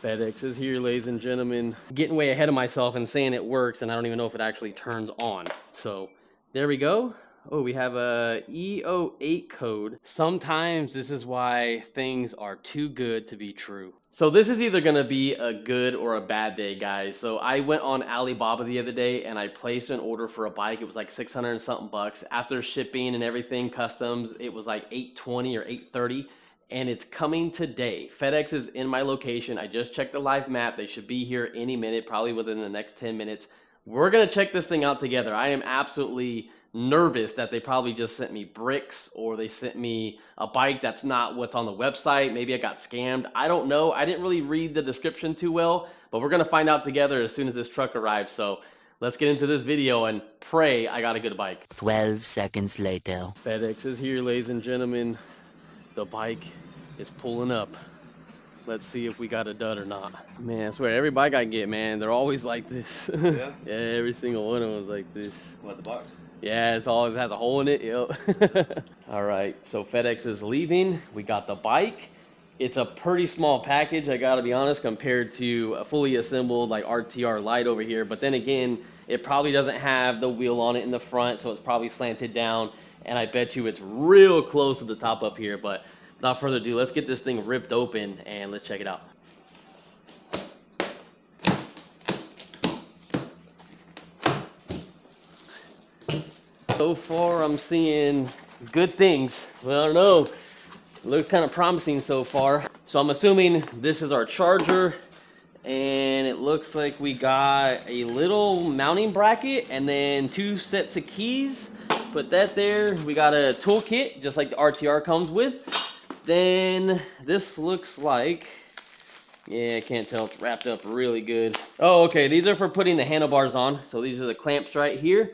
FedEx is here, ladies and gentlemen. Getting way ahead of myself and saying it works, and I don't even know if it actually turns on. So there we go. Oh, we have a E08 code. Sometimes this is why things are too good to be true. So this is either gonna be a good or a bad day, guys. So I went on Alibaba the other day and I placed an order for a bike. It was like 600 and something bucks. After shipping and everything, customs, it was like 820 or 830. And it's coming today. FedEx is in my location. I just checked the live map. They should be here any minute, probably within the next 10 minutes. We're gonna check this thing out together. I am absolutely nervous that they probably just sent me bricks or they sent me a bike that's not what's on the website. Maybe I got scammed. I don't know. I didn't really read the description too well, but we're gonna find out together as soon as this truck arrives. So let's get into this video and pray I got a good bike. 12 seconds later. FedEx is here, ladies and gentlemen. The bike is pulling up. Let's see if we got a dud or not. Man, I swear, every bike I get, man, they're always like this. Yeah? Yeah, every single one of them's like this. What, the box? Yeah, it always has a hole in it, yep. All right, so FedEx is leaving. We got the bike. It's a pretty small package, I gotta be honest, compared to a fully assembled like RTR Lite over here. But then again, it probably doesn't have the wheel on it in the front, so it's probably slanted down. And I bet you it's real close to the top up here. But without further ado, let's get this thing ripped open and let's check it out. So far, I'm seeing good things. Well, I don't know. It looks kind of promising so far. So I'm assuming this is our charger. And it looks like we got a little mounting bracket and then 2 sets of keys. Put that there. We got a toolkit, just like the RTR comes with. Then this looks like, yeah, I can't tell, it's wrapped up really good. Oh, okay, these are for putting the handlebars on. So these are the clamps right here.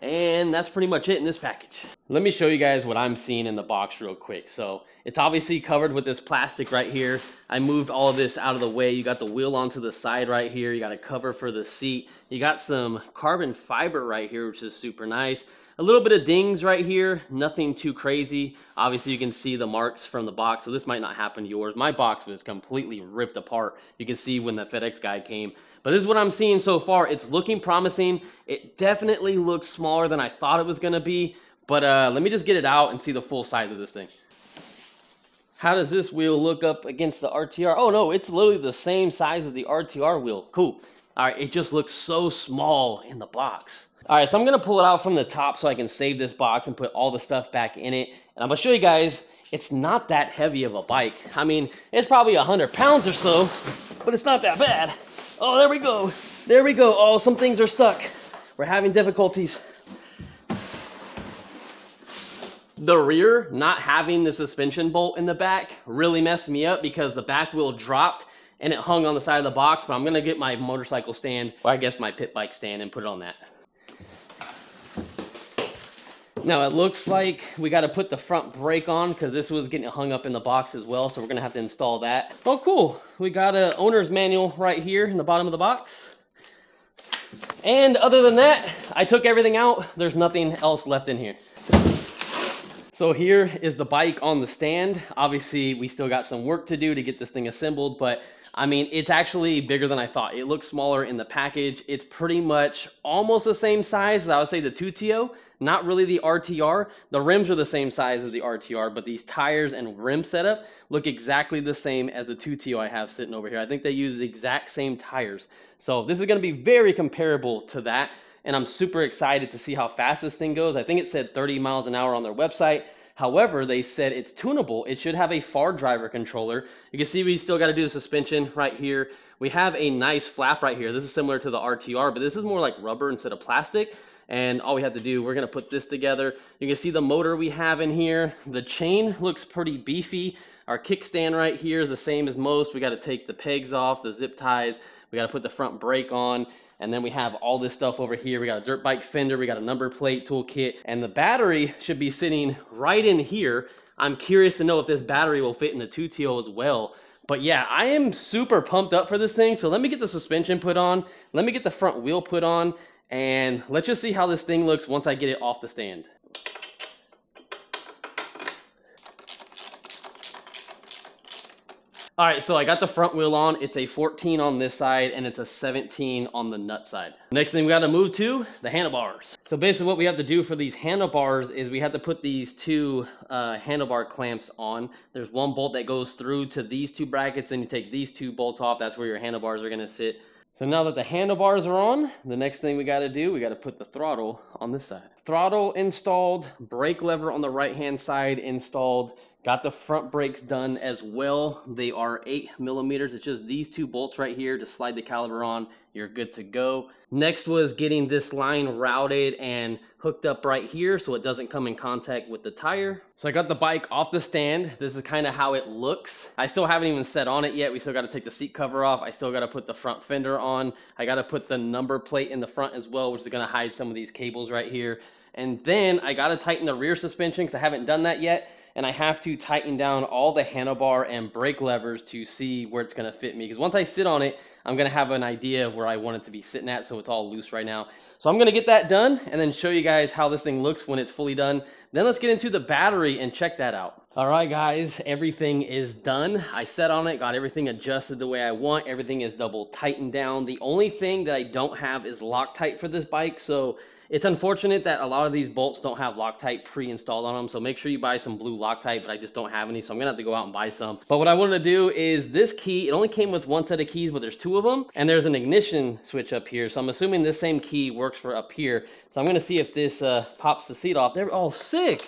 And that's pretty much it in this package. Let me show you guys what I'm seeing in the box real quick. So it's obviously covered with this plastic right here. I moved all of this out of the way. You got the wheel onto the side right here. You got a cover for the seat. You got some carbon fiber right here, which is super nice. A little bit of dings right here, nothing too crazy. Obviously you can see the marks from the box, so this might not happen to yours. My box was completely ripped apart. You can see when the FedEx guy came. But this is what I'm seeing so far. It's looking promising. It definitely looks smaller than I thought it was gonna be. But let me just get it out and see the full size of this thing. How does this wheel look up against the RTR? Oh no, it's literally the same size as the RTR wheel. Cool. All right, it just looks so small in the box. All right, so I'm gonna pull it out from the top so I can save this box and put all the stuff back in it. And I'm gonna show you guys, it's not that heavy of a bike. I mean, it's probably 100 pounds or so, but it's not that bad. Oh, there we go. There we go. Oh, some things are stuck. We're having difficulties. The rear, not having the suspension bolt in the back, really messed me up because the back wheel dropped and it hung on the side of the box, but I'm gonna get my motorcycle stand, or I guess my pit bike stand, and put it on that. Now it looks like we got to put the front brake on because this was getting hung up in the box as well, so we're gonna have to install that. Oh cool, we got a owner's manual right here in the bottom of the box. And other than that, I took everything out. There's nothing else left in here. So here is the bike on the stand. Obviously we still got some work to do to get this thing assembled, but I mean, it's actually bigger than I thought. It looks smaller in the package. It's pretty much almost the same size as I would say the Tuttio, not really the RTR. The rims are the same size as the RTR, but these tires and rim setup look exactly the same as the Tuttio I have sitting over here. I think they use the exact same tires. So this is gonna be very comparable to that, and I'm super excited to see how fast this thing goes. I think it said 30 miles an hour on their website. However, they said it's tunable. It should have a far driver controller. You can see we still got to do the suspension right here. We have a nice flap right here. This is similar to the RTR, but this is more like rubber instead of plastic. And all we have to do, we're going to put this together. You can see the motor we have in here. The chain looks pretty beefy. Our kickstand right here is the same as most. We got to take the pegs off, the zip ties. We got to put the front brake on. And then we have all this stuff over here. We got a dirt bike fender, we got a number plate toolkit, and the battery should be sitting right in here. I'm curious to know if this battery will fit in the Tuttio as well. But yeah, I am super pumped up for this thing. So let me get the suspension put on. Let me get the front wheel put on. And let's just see how this thing looks once I get it off the stand. All right, so I got the front wheel on. It's a 14 on this side and it's a 17 on the nut side. Next thing we got to move to the handlebars. So basically what we have to do for these handlebars is we have to put these two handlebar clamps on. There's one bolt that goes through to these two brackets, and you take these two bolts off. That's where your handlebars are going to sit. So now that the handlebars are on, the next thing we got to do, we got to put the throttle on this side. Throttle installed, brake lever on the right-hand side installed. Got the front brakes done as well. They are 8 millimeters. It's just these two bolts right here to slide the caliper on. You're good to go. Next was getting this line routed and hooked up right here so it doesn't come in contact with the tire. So I got the bike off the stand. This is kind of how it looks. I still haven't even set on it yet. We still got to take the seat cover off. I still got to put the front fender on. I got to put the number plate in the front as well, which is going to hide some of these cables right here. And then I got to tighten the rear suspension because I haven't done that yet. And I have to tighten down all the handlebar and brake levers to see where it's going to fit me. Because once I sit on it, I'm going to have an idea of where I want it to be sitting at, so it's all loose right now. So I'm going to get that done and then show you guys how this thing looks when it's fully done. Then let's get into the battery and check that out. All right, guys, everything is done. I sat on it, got everything adjusted the way I want. Everything is double tightened down. The only thing that I don't have is Loctite for this bike, so it's unfortunate that a lot of these bolts don't have Loctite pre-installed on them, so make sure you buy some blue Loctite, but I just don't have any, so I'm gonna have to go out and buy some. But what I wanted to do is this key, it only came with one set of keys, but there's two of them, and there's an ignition switch up here, so I'm assuming this same key works for up here. So I'm gonna see if this pops the seat off. There, oh, sick!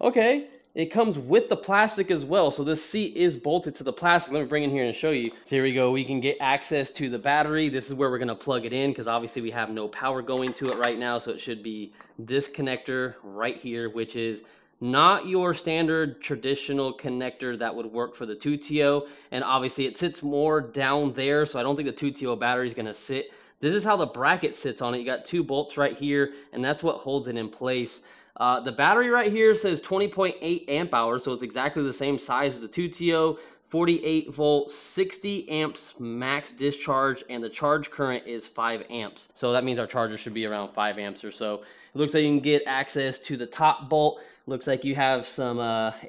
Okay. It comes with the plastic as well, so this seat is bolted to the plastic. Let me bring it in here and show you. So here we go. We can get access to the battery. This is where we're going to plug it in because obviously we have no power going to it right now, so it should be this connector right here, which is not your standard traditional connector that would work for the Tuttio, and obviously it sits more down there, so I don't think the Tuttio battery is going to sit. This is how the bracket sits on it. You got two bolts right here, and that's what holds it in place. The battery right here says 20.8 amp hours, so it's exactly the same size as the Tuttio, 48 volt, 60 amps max discharge, and the charge current is 5 amps. So that means our charger should be around 5 amps or so. It looks like you can get access to the top bolt. Looks like you have some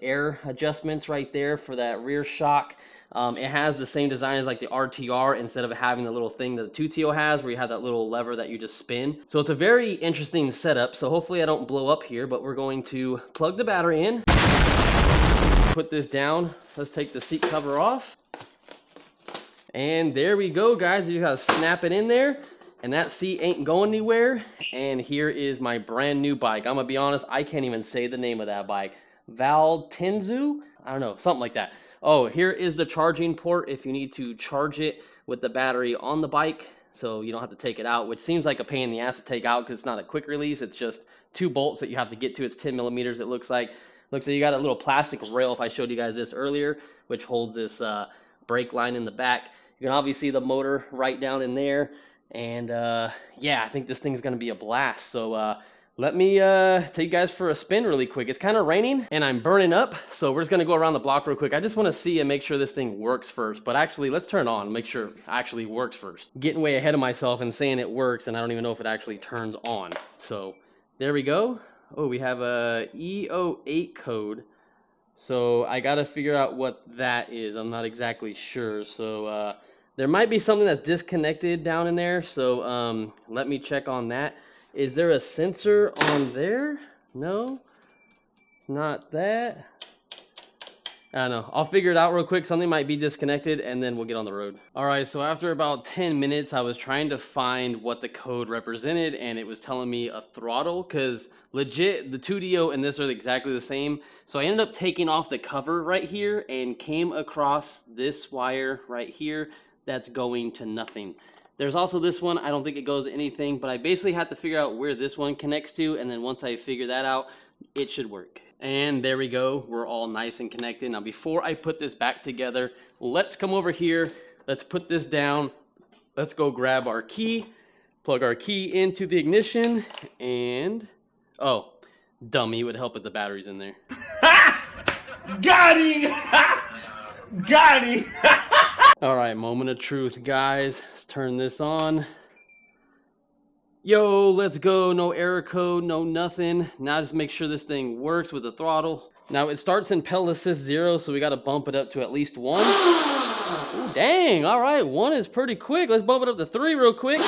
air adjustments right there for that rear shock. It has the same design as like the RTR instead of having the little thing that the Tuttio has where you have that little lever that you just spin. So it's a very interesting setup. So hopefully I don't blow up here, but we're going to plug the battery in. Put this down. Let's take the seat cover off. And there we go, guys. You gotta snap it in there. And that seat ain't going anywhere. And here is my brand new bike. I'm gonna be honest, I can't even say the name of that bike. Valtinsu? I don't know, something like that. Oh, here is the charging port if you need to charge it with the battery on the bike, so you don't have to take it out, which seems like a pain in the ass to take out because it's not a quick release. It's just two bolts that you have to get to. It's 10 millimeters, it looks like. Looks like you got a little plastic rail, if I showed you guys this earlier, which holds this brake line in the back. You can obviously see the motor right down in there. And yeah, I think this thing's going to be a blast. So let me take you guys for a spin really quick. It's kind of raining and I'm burning up, so we're just going to go around the block real quick. I just want to see and make sure this thing works first. But actually, let's turn it on and make sure it actually works first. Getting way ahead of myself and saying it works, and I don't even know if it actually turns on. So there we go. Oh, we have a E08 code. So I got to figure out what that is. I'm not exactly sure. So there might be something that's disconnected down in there. So let me check on that. Is there a sensor on there? No, it's not that. I don't know. I'll figure it out real quick. Something might be disconnected and then we'll get on the road. All right, so after about 10 minutes, I was trying to find what the code represented and it was telling me a throttle because legit, the Tuttio and this are exactly the same. So I ended up taking off the cover right here and came across this wire right here that's going to nothing. There's also this one. I don't think it goes to anything, but I basically have to figure out where this one connects to, and then once I figure that out, it should work. And there we go. We're all nice and connected. Now, before I put this back together, let's come over here. Let's put this down. Let's go grab our key, plug our key into the ignition, and... oh, dummy, it would help if the battery's in there. Got him! Got him! All right, moment of truth, guys. Let's turn this on. Yo, let's go. No error code, no nothing. Now just make sure this thing works with the throttle. Now it starts in pedal assist 0, so we got to bump it up to at least 1. Ooh, dang, all right, 1 is pretty quick. Let's bump it up to 3 real quick.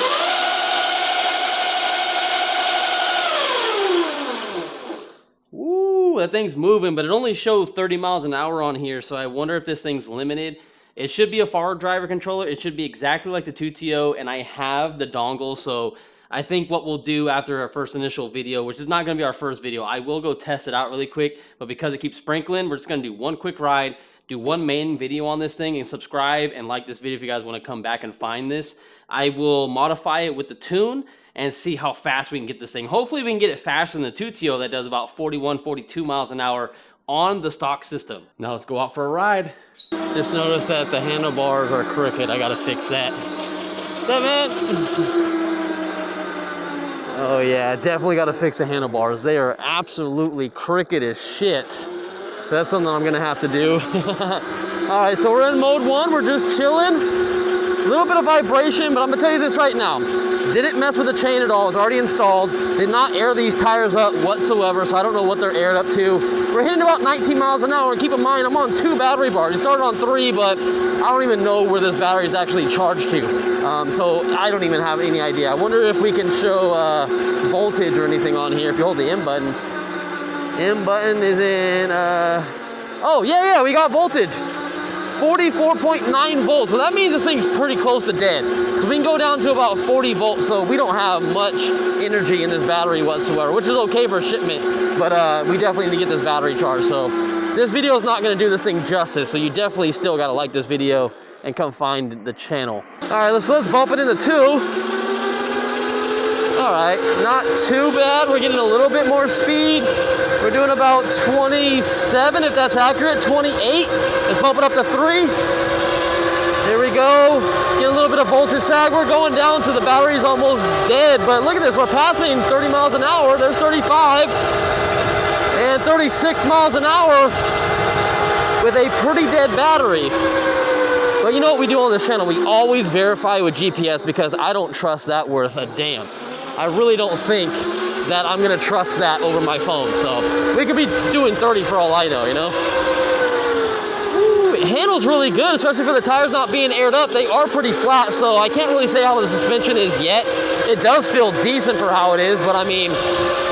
Ooh, that thing's moving, but it only showed 30 miles an hour on here, so I wonder if this thing's limited. It should be a forward driver controller. It should be exactly like the Tuttio, and I have the dongle, so I think what we'll do after our first initial video, which is not going to be our first video, I will go test it out really quick, but because it keeps sprinkling, we're just going to do one quick ride, do one main video on this thing, and subscribe and like this video if you guys want to come back and find this. I will modify it with the tune and see how fast we can get this thing. Hopefully we can get it faster than the Tuttio that does about 41, 42 miles an hour on the stock system. Now let's go out for a ride. Just noticed that the handlebars are crooked. I gotta fix that. What's up, man? Oh yeah, definitely gotta fix the handlebars. They are absolutely crooked as shit. So that's something I'm gonna have to do. All right, so we're in mode 1. We're just chilling. A little bit of vibration, but I'm gonna tell you this right now. Didn't mess with the chain at all. It's already installed. Did not air these tires up whatsoever, so I don't know what they're aired up to. We're hitting about 19 miles an hour, and keep in mind, I'm on 2 battery bars. It started on 3, but I don't even know where this battery is actually charged to. So I don't even have any idea. I wonder if we can show voltage or anything on here if you hold the M button. M button is in, oh yeah, we got voltage. 44.9 volts, so that means this thing's pretty close to dead. So we can go down to about 40 volts, so we don't have much energy in this battery whatsoever, which is okay for shipment, but we definitely need to get this battery charged. So this video is not gonna do this thing justice, so you definitely still gotta like this video and come find the channel. All right, let's bump it into 2. All right, not too bad. We're getting a little bit more speed. We're doing about 27, if that's accurate, 28. Let's bump it up to 3. There we go. Get a little bit of voltage sag. We're going down to the battery's almost dead, but look at this. We're passing 30 miles an hour. There's 35 and 36 miles an hour with a pretty dead battery. But you know what we do on this channel? We always verify with GPS because I don't trust that worth a damn. I really don't think that I'm gonna trust that over my phone. So we could be doing 30 for all I know, you know? Ooh, it handles really good, especially for the tires not being aired up. They are pretty flat, so I can't really say how the suspension is yet. It does feel decent for how it is, but I mean,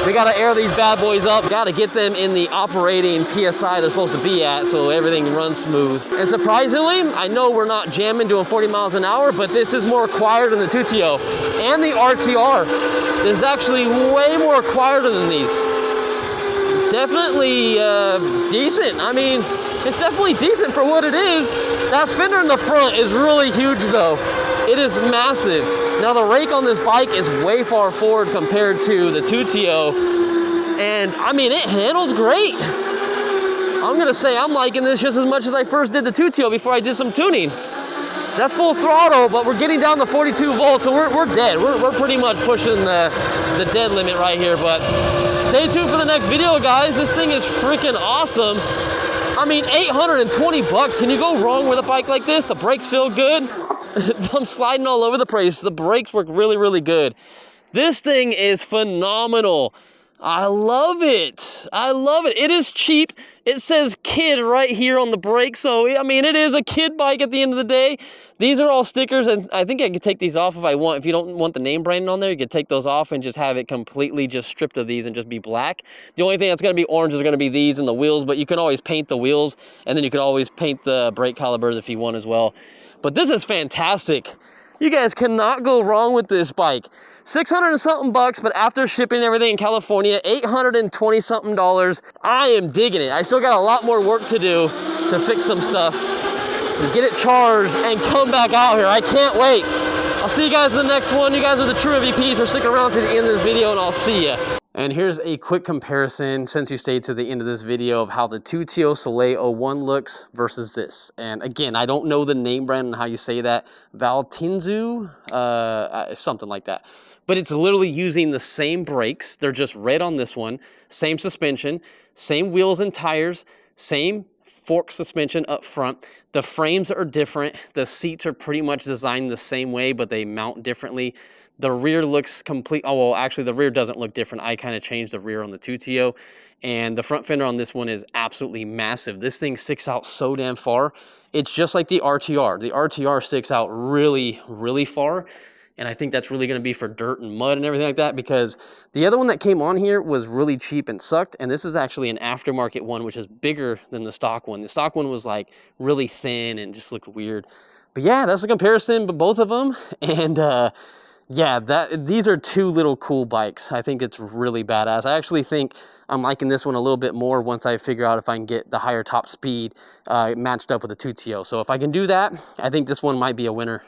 we gotta air these bad boys up. Gotta get them in the operating PSI they're supposed to be at so everything runs smooth. And surprisingly, I know we're not jamming doing 40 miles an hour, but this is more quieter than the Tuttio and the RTR. This is actually way more quieter than these. Definitely decent. I mean, it's definitely decent for what it is. That fender in the front is really huge though. It is massive. Now the rake on this bike is way far forward compared to the Tuttio, and I mean, it handles great. I'm gonna say I'm liking this just as much as I first did the Tuttio before I did some tuning. That's full throttle, but we're getting down to 42 volts, so we're dead. We're pretty much pushing the dead limit right here, but stay tuned for the next video, guys. This thing is freaking awesome. I mean, 820 bucks. Can you go wrong with a bike like this? The brakes feel good. I'm sliding all over the place. The brakes work really, really good. This thing is phenomenal. I love it. I love it. It is cheap. It says kid right here on the brake. So, I mean, it is a kid bike at the end of the day. These are all stickers, and I think I could take these off if I want. If you don't want the name branding on there, you could take those off and just have it completely just stripped of these and just be black. The only thing that's going to be orange is going to be these and the wheels, but you can always paint the wheels, and then you could always paint the brake calipers if you want as well. But this is fantastic. You guys cannot go wrong with this bike. 600 and something bucks, but after shipping everything in California, $820 something. I am digging it. I still got a lot more work to do to fix some stuff, get it charged, and come back out here. I can't wait. I'll see you guys in the next one. You guys are the true MVPs. So stick around to the end of this video, and I'll see ya. And here's a quick comparison, since you stayed to the end of this video, of how the Tuttio Soleil 01 looks versus this. And again, I don't know the name brand and how you say that. Valtinsu, something like that. But it's literally using the same brakes. They're just red on this one. Same suspension, same wheels and tires, same fork suspension up front. The frames are different. The seats are pretty much designed the same way, but they mount differently. The rear looks complete. Oh, well, actually, the rear doesn't look different. I kind of changed the rear on the Tuttio, and the front fender on this one is absolutely massive. This thing sticks out so damn far. It's just like the RTR. The RTR sticks out really, really far, and I think that's really going to be for dirt and mud and everything like that, because the other one that came on here was really cheap and sucked, and this is actually an aftermarket one, which is bigger than the stock one. The stock one was like really thin and just looked weird. But yeah, that's a comparison of both of them, and yeah, these are two little cool bikes. I think it's really badass. I actually think I'm liking this one a little bit more once I figure out if I can get the higher top speed matched up with the Tuttio. So if I can do that, I think this one might be a winner.